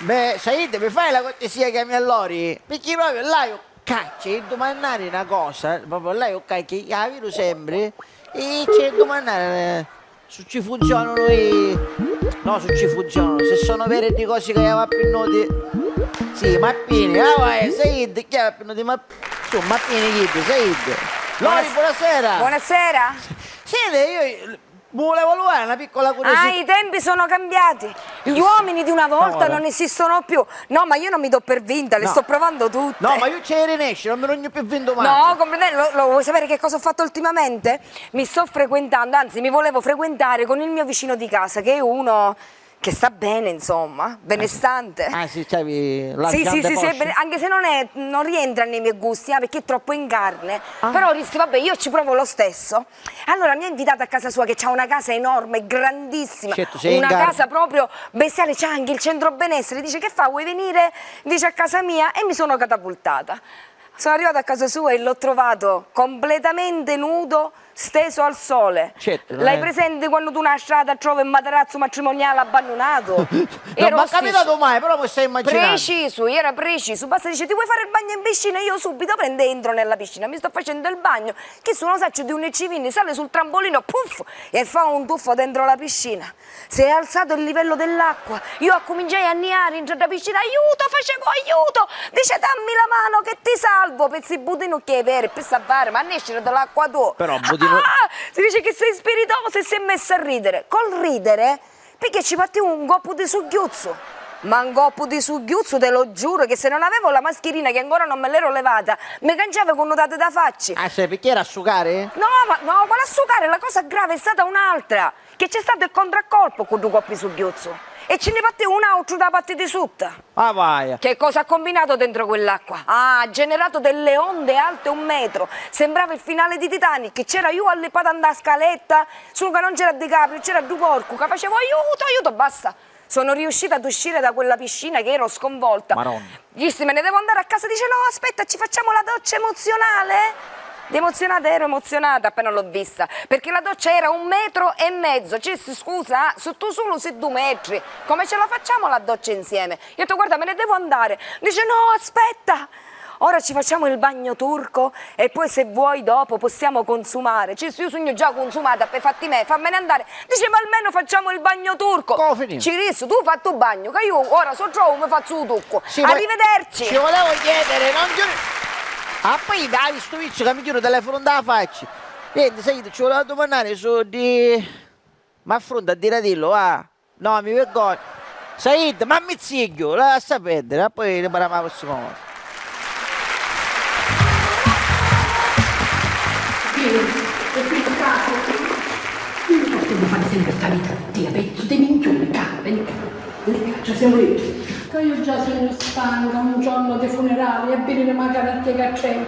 Beh, Said, mi fai la cortesia che mi allori? Perché proprio là io caccio e domandare una cosa, proprio là io caccio, la vedo sempre, e c'è domandare se ci funzionano no, se ci funzionano, se sono vere di cose che aveva pennuti. Sì, Mappini, ah vai, Said, chi ha pennuti su, Mappini Kid, Said. Lori, buonasera. Buonasera. Senti, io volevo volare una piccola curiosità. Ah, i tempi sono cambiati. Gli uomini di una volta non esistono più. No, ma io non mi do per vinta, le sto provando tutte. No, ma io c'è Renesce, non mi rogno più vinto mai. No, lo vuoi sapere che cosa ho fatto ultimamente? Mi sto frequentando, anzi mi volevo frequentare con il mio vicino di casa, che è uno che sta bene, insomma, benestante. Ah sì, c'avevi la Sì, anche se non rientra nei miei gusti, perché è troppo in carne. Però dissi, vabbè, io ci provo lo stesso. Allora mi ha invitato a casa sua, che c'ha una casa enorme, grandissima. Certo, una casa proprio bestiale, c'ha anche il centro benessere. Dice, che fa, vuoi venire? Dice, a casa mia, e mi sono catapultata. Sono arrivata a casa sua e l'ho trovato completamente nudo, steso al sole. Certo, L'hai presente quando tu una strada trovi un materasso matrimoniale abbandonato? Non mi è capitato mai, però mi stai immaginando. Preciso, era preciso. Basta dice, ti vuoi fare il bagno in piscina? Io subito prendo e entro nella piscina. Mi sto facendo il bagno, che sono saccio di un civini, sale sul trampolino, puff, e fa un tuffo dentro la piscina. Si è alzato il livello dell'acqua. Io cominciai a niare in la piscina. Aiuto, facevo aiuto. Dice, dammi la mano che ti salvo. Pezzi budino che è vero, per salvare, ma escere dall'acqua tu. Però budino... si dice che sei spiritoso e si è messo a ridere. Col ridere, perché ci partiva un goppo di sughiuzzo. Ma un goppo di sughiuzzo, te lo giuro, che se non avevo la mascherina, che ancora non me l'ero levata, mi cangiava con nuotate da facci. Ah, sai perché era a sucare? No, quella a sucare, la cosa grave è stata un'altra, che c'è stato il contraccolpo con due coppi sughiuzzo. E ce ne batte un altro da parte di sotto. Ah, vai. Che cosa ha combinato dentro quell'acqua? Ah, ha generato delle onde alte 1 metro. Sembrava il finale di Titanic. C'era io allipata andare a scaletta, solo che non c'era DiCaprio, c'era due porco, che facevo aiuto, aiuto, basta. Sono riuscita ad uscire da quella piscina che ero sconvolta. Maronna. Dissi, me ne devo andare a casa. Dice, no, aspetta, ci facciamo la doccia emozionale? Ero emozionata appena l'ho vista, perché la doccia era 1,5 metri. Cioè, scusa, su tu solo sei 2 metri. Come ce la facciamo la doccia insieme? Io ho detto, guarda, me ne devo andare. Dice, no, aspetta. Ora ci facciamo il bagno turco e poi se vuoi dopo possiamo consumare. Cioè, io sogno già consumata, per fatti me, fammene andare. Dice, ma almeno facciamo il bagno turco. Ci riso, tu hai fatto il bagno, che io ora so trovo, mi faccio il turco. Sì, arrivederci. Ci volevo chiedere, non giuro... Ah, poi dai, sto vizio che mi giro il telefono da faccia. Niente, sai, ci volevo domandare su di... Ma affronta a dire dillo, va. No, mi vergogno. Said, ma mi ziglio, lascia perdere, poi ne parliamo la prossima volta. E qui in casa, io non posso fare sempre questa vita, tia, pezzo di minchione, ci siamo lì. Che io già sono stanca, un giorno di funerali, e bere magari che c'è.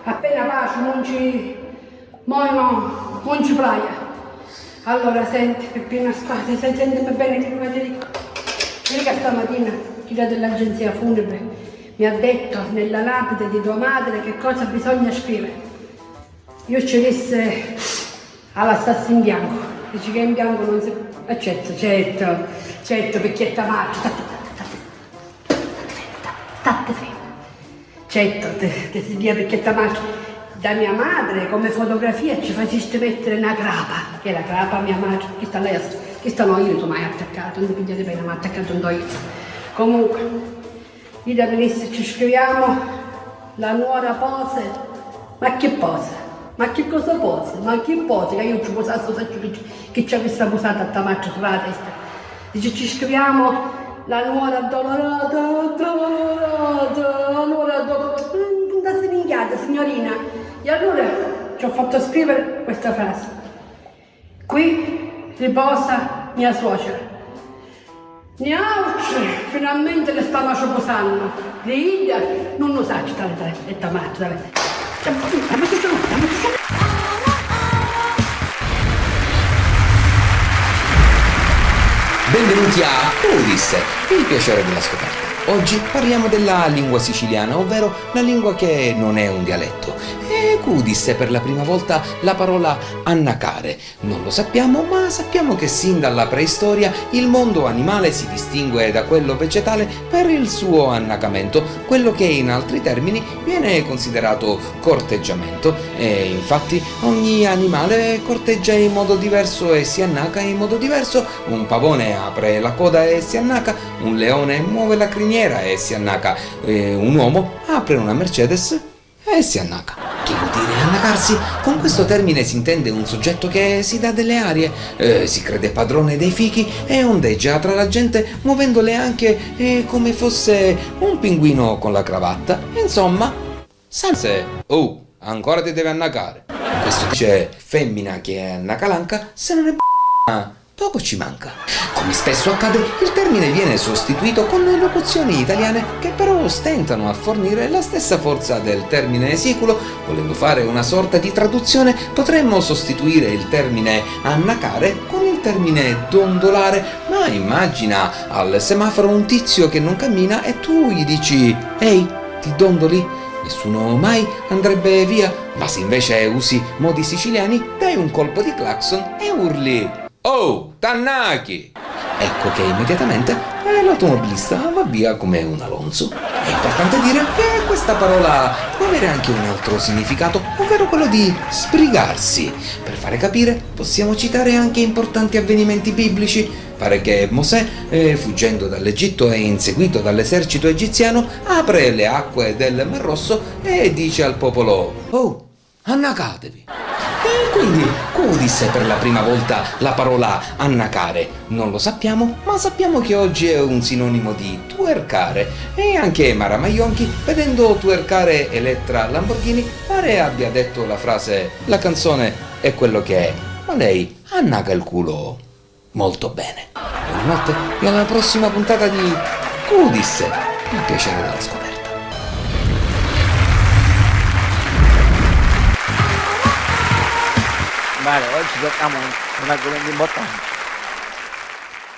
Appena pace non ci... non ci playa. Allora senti, Peppina, senti, sentimi bene che ti dico. Vedi che stamattina chi dell'agenzia funebre mi ha detto nella lapide di tua madre che cosa bisogna scrivere. Io ci disse alla stassa in bianco. Dici che in bianco non si... certo, perché sta male. State fermo. Certo, che si dia perché sta male. Da mia madre come fotografia ci faceste mettere una grapa, che è la grapa mia madre, questa lei, questa no, io non sono mai attaccato, non pigliate bene, ma attaccato non do io. Comunque, lì da venisse ci scriviamo la nuora pose, ma che pose? Ma che cosa pose? Ma che pose? Che io ci posato che c'è questa posata a tamarci sulla testa. Dice ci scriviamo la nuora addolorata, la nuora addolorata, da minchiata signorina. E allora ci ho fatto scrivere questa frase. Qui riposa mia suocera. Neanche finalmente le stanno posando. Le India non lo sa, è tamarci. Benvenuti a Udisse, il piacere della scoperta. Oggi parliamo della lingua siciliana, ovvero la lingua che non è un dialetto. e Q disse per la prima volta la parola annacare. Non lo sappiamo, ma sappiamo che sin dalla preistoria il mondo animale si distingue da quello vegetale per il suo annacamento, quello che in altri termini viene considerato corteggiamento. E infatti ogni animale corteggia in modo diverso e si annaca in modo diverso. Un pavone apre la coda e si annaca, un leone muove la criniera e si annaca, un uomo apre una Mercedes e si annaca. Che vuol dire annacarsi? Con questo termine si intende un soggetto che si dà delle arie, si crede padrone dei fichi e ondeggia tra la gente muovendole anche come fosse un pinguino con la cravatta. Insomma, sense. Oh, ancora ti deve annacare. Questo dice femmina che è annacalanca, se non è poco ci manca. Come spesso accade, il termine viene sostituito con locuzioni italiane che però stentano a fornire la stessa forza del termine siculo. Volendo fare una sorta di traduzione, potremmo sostituire il termine annacare con il termine dondolare. Ma immagina al semaforo un tizio che non cammina e tu gli dici «Ehi, ti dondoli?» Nessuno mai andrebbe via, ma se invece usi modi siciliani, dai un colpo di clacson e urli «Oh, t'annacchi!» Ecco che immediatamente l'automobilista va via come un Alonso. È importante dire che questa parola può avere anche un altro significato, ovvero quello di sbrigarsi. Per fare capire, possiamo citare anche importanti avvenimenti biblici. Pare che Mosè, fuggendo dall'Egitto e inseguito dall'esercito egiziano, apre le acque del Mar Rosso e dice al popolo «Oh, annacatevi!» E quindi Q disse per la prima volta la parola annacare. Non lo sappiamo, ma sappiamo che oggi è un sinonimo di twerkare. E anche Mara Maionchi, vedendo twerkare Elettra Lamborghini, pare abbia detto la frase «La canzone è quello che è, ma lei annaca il culo molto bene». Buonanotte e alla prossima puntata di Q disse, il piacere della scoperta. Vale, oggi tocchiamo un argomento importante.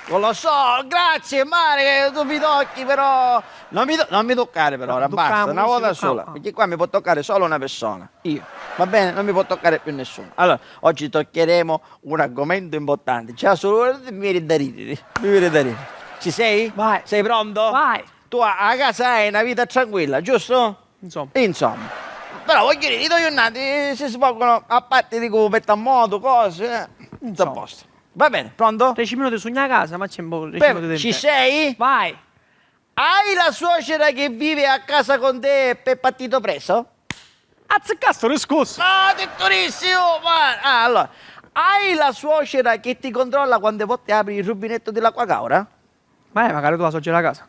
Non lo so, grazie Mare, tu mi tocchi però. Non mi toccare per ora, basta, una volta sola. Perché qua mi può toccare solo una persona. Io. Va bene? Non mi può toccare più nessuno. Allora, oggi toccheremo un argomento importante. C'è solo mi viene da ridere. Mi viene da ridere. Ci sei? Vai. Sei pronto? Vai. Tu a casa hai una vita tranquilla, giusto? Insomma. Però voglio dire, i tornati si svolgono a parte di come mettere a modo, cose, tutto a posto. Va bene, pronto? 10 minuti su una casa, ma c'è un po' 10 minuti di Ci sei? Vai. Hai la suocera che vive a casa con te per partito preso? Azzeccasto riscosso. No, tettorissimo! Allora, hai la suocera che ti controlla quante volte apri il rubinetto dell'acqua caura? Magari tu la soggi la casa.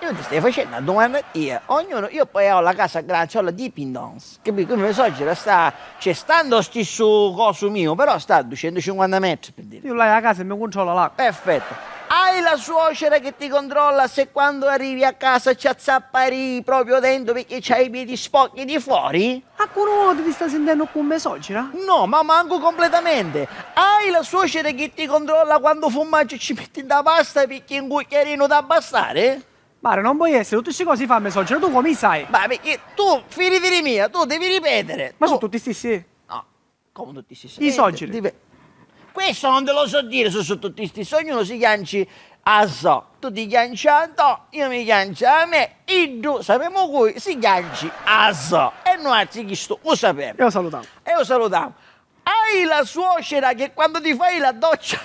Io ti stai facendo una domanda io. Ognuno, io poi ho la casa grande, ho la dipendance. Capito? Come suocera sta, cioè stando stesso coso mio, però sta a 250 metri per dire. Io là a casa e mi controlla l'acqua. Perfetto. Hai la suocera che ti controlla se quando arrivi a casa ci azzappari proprio dentro perché c'hai i piedi sporchi di fuori? A qualcuno ti sta sentendo come suocera? No, ma manco completamente. Hai la suocera che ti controlla quando fumaggio ci metti da pasta perché un cucchiarino da bastare? Mare, non puoi essere, tutte queste cose fanno suocera, tu come sai? Ma perché tu, figli di mia, tu devi ripetere. Ma Tu- sono tutti stessi? No, come tutti stessi? I suoceri. Questo non te lo so dire se sono tutti stessi. Ognuno si chianci a so. Tu ti chianci a to, io mi chianci a me, e tu sappiamo cui si chianci a so. E noi chi sto, lo sappiamo. Io salutavo. E lo salutiamo. Hai la suocera che quando ti fai la doccia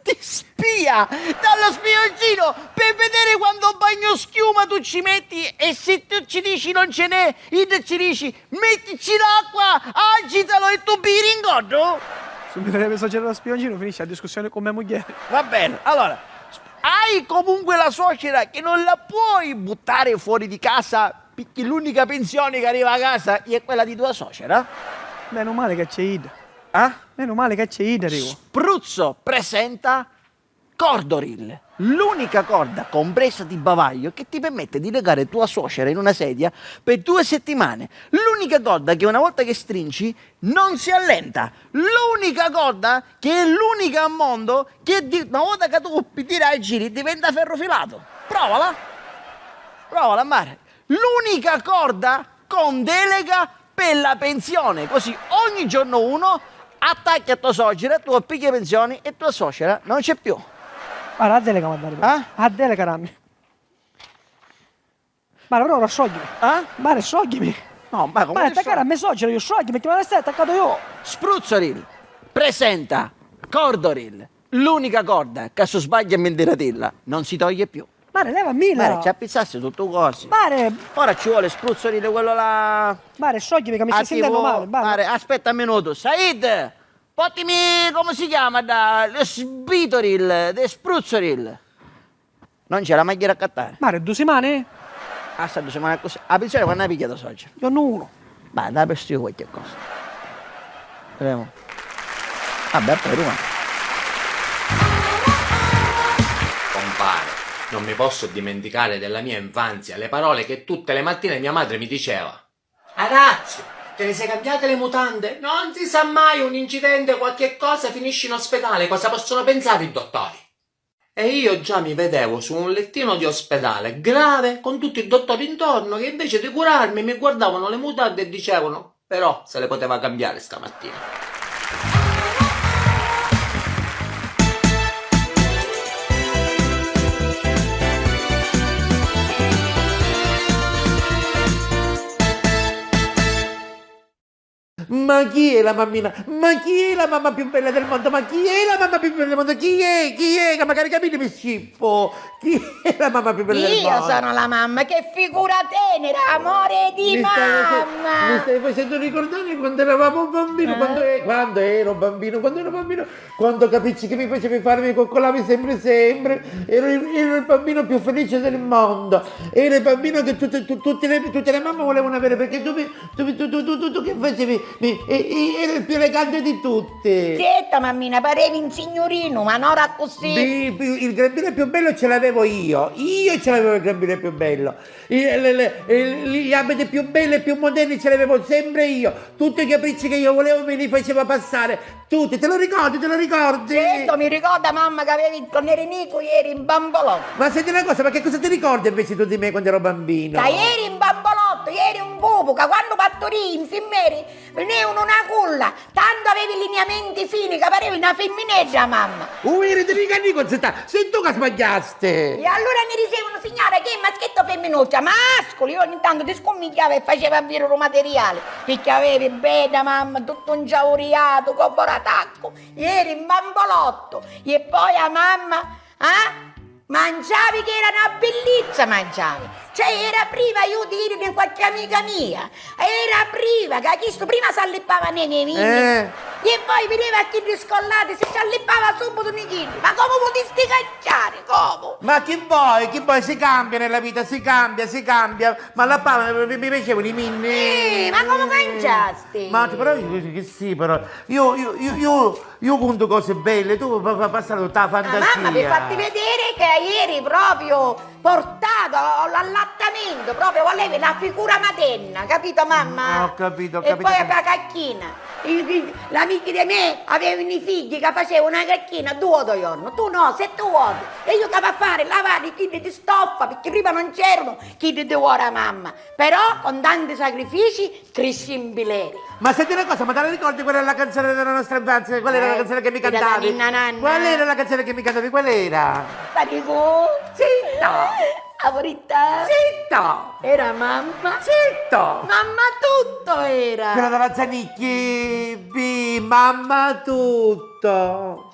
ti spia dallo spioncino per vedere quando bagno schiuma tu ci metti e se tu ci dici non ce n'è, e tu ci dici mettici l'acqua, agitalo e tu biri in godo? Se mi farebbe suocera lo spioncino finisce la discussione con mia moglie. Va bene, allora, hai comunque la suocera che non la puoi buttare fuori di casa perché l'unica pensione che arriva a casa è quella di tua suocera? Meno male che c'è Ida. Ah? Meno male che c'è Ida, dico. Spruzzo presenta Cordoril, l'unica corda compresa di bavaglio che ti permette di legare tua suocera in una sedia per 2 settimane. L'unica corda che una volta che stringi non si allenta. L'unica corda che è l'unica al mondo che una volta che tu tirai i giri diventa ferro filato. Provala. Provala, Mare. L'unica corda con delega per la pensione, così ogni giorno uno attacchi a tua suocera, tu appigli pensioni e tua suocera non c'è più. Guarda, a delega mandare. A delega, Rammi. Guarda, però rascioglimi. Guarda, scioglimi. No, ma come Guarda, attaccare a me suocera, io sciogli, perché me la stai attaccato io. Spruzzoril presenta Cordoril, l'unica corda che se sbaglia a mendiratella non si toglie più. Mare, leva mille. Mare, ci appizzasse tutto così. Mare, Ora ci vuole Spruzzoril, quello là... Mare, scioglimi che mi stai sentendo male. Mare, aspetta un minuto. Said, portami, come si chiama, lo Sbitoril, de Spruzzoril. Non c'è la maglia da accattare. Mare, 2 settimane? Ah, sta 2 settimane così. La pensione quando hai pigliato socio? Io non uno. Vai, dai per stio qualche cosa. Vediamo. Vabbè, poi Roma. Compare, non mi posso dimenticare della mia infanzia, le parole che tutte le mattine mia madre mi diceva. Ragazzi, te ne sei cambiate le mutande? Non si sa mai, un incidente, qualche cosa, finisci in ospedale, cosa possono pensare i dottori? E io già mi vedevo su un lettino di ospedale, grave, con tutti i dottori intorno, che invece di curarmi mi guardavano le mutande e dicevano, però se le poteva cambiare stamattina. Ma chi è la mammina? Ma chi è la mamma più bella del mondo? Ma chi è la mamma più bella del mondo? Chi è? Chi è? Che magari capite per scippo. Chi è la mamma più bella del mondo? Io sono la mamma, che figura tenera, amore di Mi mamma. stai facendo ricordare quando eravamo bambino, quando ero bambino, quando capisci che mi facevi fare, mi coccolavi sempre, ero il bambino più felice del mondo, ero il bambino che tutte le mamme volevano avere, perché tu che facevi? Ero il più elegante di tutti. Zietta mammina, parevi un signorino, ma non era così. Il grembiule più bello ce l'avevo io ce l'avevo il grembiule più bello, gli abiti più belli e più moderni ce l'avevo sempre io, tutti i capricci che io volevo me li faceva passare, tutti, te lo ricordi? Certo, mi ricorda mamma che avevi con Erenico ieri in bambolotto. Ma senti una cosa, ma che cosa ti ricordi invece tu di me quando ero bambino? Che ieri in bambolotto, ieri un buco, che quando partorì infimmeri venivano una culla, tanto avevi lineamenti fini che parevi una femminetta mamma. Eri di ricordi con sei tu che sbagliaste. E allora mi dicevano, signora, che maschietto femminuccia, mascoli, io ogni tanto ti scomigliava e faceva virare materiale, perché avevi bene mamma, tutto un giauriato, con boratacco, ieri in bambolotto, e poi a mamma, mangiavi che era una bellezza, mangiavi. Cioè era priva io di dire di qualche amica mia, era priva, che ha chiesto prima si allippava nei miei vigni e poi veniva a chi scollati, si allippava subito nei chili. Ma come potresti cacciare, come? Ma chi vuoi, si cambia nella vita, si cambia, ma la pava mi piacevano i minni. Ma come mangiasti? Ma però che sì, però, io conto cose belle, tu passa tutta la fantasia. Mamma, mi fatti vedere che ieri proprio portato all'allattamento, proprio volevi una figura materna, capito mamma? Ho capito. E poi la cacchina. L'amici di me avevano i figli che facevano una cacchina 2 al giorno, tu no, 7 volte. E io che a fare lavare i chili di stoffa, perché prima non c'erano chili di ora mamma. Però con tanti sacrifici cresci in bileri. Ma senti una cosa, ma te la ricordi qual era la canzone della nostra infanzia? Qual era la canzone che mi della cantavi? Ninna Nanna. Qual era la canzone che mi cantavi? Qual era? Tarico. Zitto! La verità. Zitto! Era mamma. Zitto! Mamma tutto era. Quella della Zanicchi, mamma tutto.